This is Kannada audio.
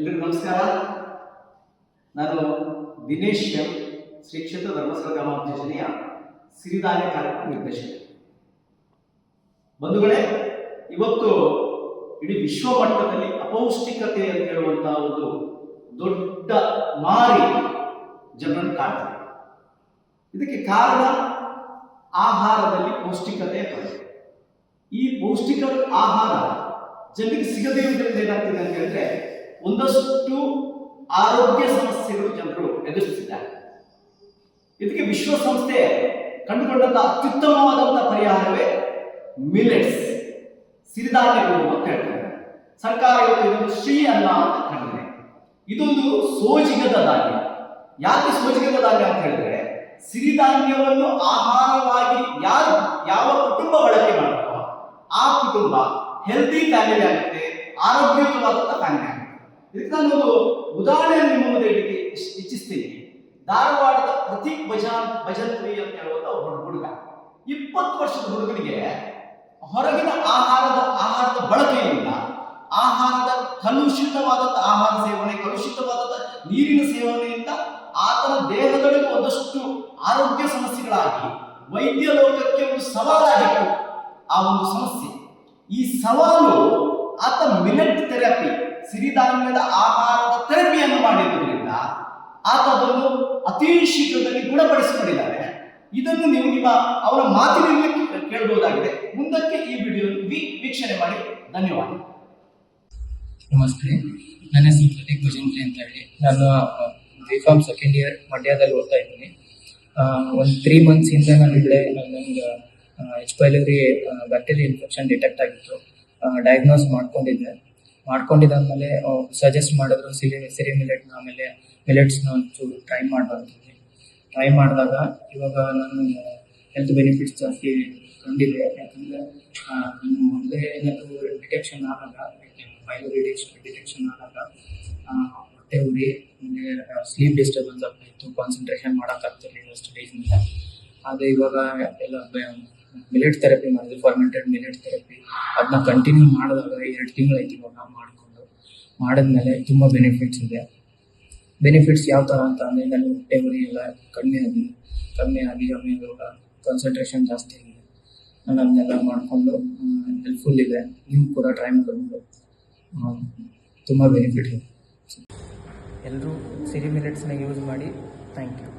ಎಲ್ರಿಗೂ ನಮಸ್ಕಾರ. ನಾನು ದಿನೇಶ್ ಎಂ, ಶ್ರೀ ಕ್ಷೇತ್ರ ಧರ್ಮಸ್ಥಳ ಗ್ರಾಮಾಭಿವೃದ್ಧಿ ಯೋಜನೆಯ ಸಿರಿಧಾನ್ಯ ಕಾರ್ಯಕ್ರಮ ನಿರ್ದೇಶಕ. ಬಂಧುಗಳೇ, ಇವತ್ತು ಇಡೀ ವಿಶ್ವ ಮಟ್ಟದಲ್ಲಿ ಅಪೌಷ್ಟಿಕತೆ ಅಂತ ಹೇಳುವಂತಹ ಒಂದು ದೊಡ್ಡ ಮಾರಿ ಜನರನ್ನು ಕಾಡ್ತದೆ. ಇದಕ್ಕೆ ಕಾರಣ ಆಹಾರದಲ್ಲಿ ಪೌಷ್ಟಿಕತೆಯ ಕೊರತೆ. ಈ ಪೌಷ್ಟಿಕ ಆಹಾರ ಜನರಿಗೆ ಸಿಗದೇ ಇರುವುದರಿಂದ ಏನಾಗ್ತದೆ ಅಂತ ಹೇಳಿದ್ರೆ ಒಂದಷ್ಟು ಆರೋಗ್ಯ ಸಮಸ್ಯೆಗಳು ಜನರು ಎದುರಿಸುತ್ತಿದ್ದಾರೆ. ಇದಕ್ಕೆ ವಿಶ್ವಸಂಸ್ಥೆ ಕಂಡುಕೊಂಡಂತಹ ಅತ್ಯುತ್ತಮವಾದಂತಹ ಪರಿಹಾರವೇ ಮಿಲೆಟ್ಸ್, ಸಿರಿಧಾನ್ಯಗಳು ಅಂತ ಹೇಳ್ತಾರೆ. ಸರ್ಕಾರ ಇದನ್ನು ಶ್ರೀ ಅನ್ನ ಅಂತ ಕರೆದಿದೆ. ಇದೊಂದು ಸೋಜಿಗದ ಧಾನ್ಯ. ಯಾಕೆ ಸೋಜಿಗದ ಧಾನ್ಯ ಅಂತ ಹೇಳಿದ್ರೆ, ಸಿರಿಧಾನ್ಯವನ್ನು ಆಹಾರವಾಗಿ ಯಾವ ಕುಟುಂಬ ಬಳಕೆ ಮಾಡುತ್ತೋ ಆ ಕುಟುಂಬ ಹೆಲ್ದಿ ಫ್ಯಾಮಿಲಿ ಆಗುತ್ತೆ, ಆರೋಗ್ಯಯುತವಾದಂತಹ ಫ್ಯಾಮಿಲಿ ಆಗುತ್ತೆ. ಇದಕ್ಕೆ ನಾನು ಒಂದು ಉದಾಹರಣೆಯನ್ನು ನಿಮ್ಮ ಮುಂದೆ ಇಡಲಿಕ್ಕೆ ಇಚ್ಛಿಸ್ತೀನಿ. ಧಾರವಾಡದ ಪ್ರತೀಕ್ ಭಜಂತ್ರಿ ಅಂತ ಹೇಳುವಂತ ಒಬ್ಬ ಹುಡುಗ, 20 ವರ್ಷದ ಹುಡುಗನಿಗೆ ಹೊರಗಿನ ಆಹಾರದ ಬಳಕೆಯಿಂದ, ಆಹಾರದ ಕಲುಷಿತವಾದಂತಹ ಆಹಾರ ಸೇವನೆ, ಕಲುಷಿತವಾದಂತಹ ನೀರಿನ ಸೇವನೆಯಿಂದ ಆತನ ದೇಹದೊಳಗೆ ಒಂದಷ್ಟು ಆರೋಗ್ಯ ಸಮಸ್ಯೆಗಳಾಗಿ ವೈದ್ಯ ಲೋಕಕ್ಕೆ ಒಂದು ಸವಾಲಾಗಿತ್ತು. ಆ ಒಂದು ಸಮಸ್ಯೆ, ಈ ಸವಾಲು ಆತ ಮಿಲೆಟ್ ಥೆರಪಿ, ಸಿರಿಧಾನ್ಯದ ಆಹಾರದ ಥೆರಪಿಯನ್ನು ಮಾಡಿರುವುದರಿಂದ ಆತ ಅದನ್ನು ಅತಿ ಶೀಘ್ರದಲ್ಲಿ ಗುಣಪಡಿಸಿಕೊಂಡಿದ್ದಾರೆ. ಇದನ್ನು ನೀವು ಅವರ ಮಾತಿನಲ್ಲಿ ಕೇಳಬಹುದಾಗಿದೆ. ಮುಂದಕ್ಕೆ ಈ ವಿಡಿಯೋ ವೀಕ್ಷಣೆ ಮಾಡಿ. ಧನ್ಯವಾದ. ನಮಸ್ತೆ, ನನ್ನ ಹೆಸರು ಪ್ರತೀಕ್ ಭಜಂತ್ರಿ ಅಂತ ಹೇಳಿ. ನಾನು B.Pharm ಸೆಕೆಂಡ್ ಇಯರ್ ಮಂಡ್ಯದಲ್ಲಿ ಓದ್ತಾ ಇದ್ದೀನಿ. ಒಂದು 3 months ಹಿಂದೆ ನನಗೆ H. pylori bacterial infection detect ಆಗಿತ್ತು. ಡಯಾಗ್ನೋಸ್ ಮಾಡ್ಕೊಂಡಿದ್ದಾದ್ಮೇಲೆ ಸಜೆಸ್ಟ್ ಮಾಡಿದ್ರು ಸಿರಿ ಮಿಲೆಟ್ನ, ಆಮೇಲೆ ಮಿಲೆಟ್ಸ್ನ ಒಂಚೂರು ಟ್ರೈ ಮಾಡಿದಾಗ ಇವಾಗ ನಾನು ಹೆಲ್ತ್ ಬೆನಿಫಿಟ್ಸ್ ಜಾಸ್ತಿ ಕಂಡಿದೆ. ಯಾಕಂದರೆ ನಾನು ಮೊದಲೇ ಏನಾದರೂ ಡಿಟೆಕ್ಷನ್ ಆದಾಗ, ಪೈಲೋರಿ ಡಿಟೆಕ್ಷನ್ ಆದಾಗ ಹೊಟ್ಟೆ ಉರಿ, ಆಮೇಲೆ ಸ್ಲೀಪ್ ಡಿಸ್ಟರ್ಬೆನ್ಸ್ ಆಗ್ತಾಯಿತ್ತು, ಕಾನ್ಸಂಟ್ರೇಷನ್ ಮಾಡೋಕ್ಕಾಗ್ತಿರಲಿಲ್ಲ ಸ್ಟಡೀಸ್ನಿಂದ. ಆದರೆ ಇವಾಗ ಎಲ್ಲ ಮಿಲೆಟ್ ಥೆರಪಿ ಮಾಡಿದ್ವಿ, ಫರ್ಮೆಂಟೆಡ್ ಮಿಲೆಟ್ ಥೆರಪಿ. ಅದನ್ನ ಕಂಟಿನ್ಯೂ ಮಾಡಿದಾಗ 2 ತಿಂಗಳಾಯ್ತು ಇವಾಗ ಮಾಡಿದ್ಮೇಲೆ ತುಂಬ ಬೆನಿಫಿಟ್ಸ್ ಇದೆ. ಬೆನಿಫಿಟ್ಸ್ ಯಾವ ಥರ ಅಂತ ಅಂದರೆ, ನನಗೆ ಹೊಟ್ಟೆ ಉರಿ ಎಲ್ಲ ಕಮ್ಮಿ ಆಗಿ ಆಮೇಲೆ ಇವಾಗ ಕಾನ್ಸಂಟ್ರೇಷನ್ ಜಾಸ್ತಿ ಆಗಿದೆ. ನಾನು ಅದನ್ನೆಲ್ಲ ಮಾಡಿಕೊಂಡು ಹೆಲ್ಪ್ಫುಲ್ ಇದೆ. ನೀವು ಕೂಡ ಟ್ರೈ ಮಾಡ್ಬೋದು, ತುಂಬ ಬೆನಿಫಿಟ್ ಇದೆ. ಎಲ್ಲರೂ ಸಿರಿ ಮಿಲೆಟ್ಸ್ನ ಯೂಸ್ ಮಾಡಿ. Thank you.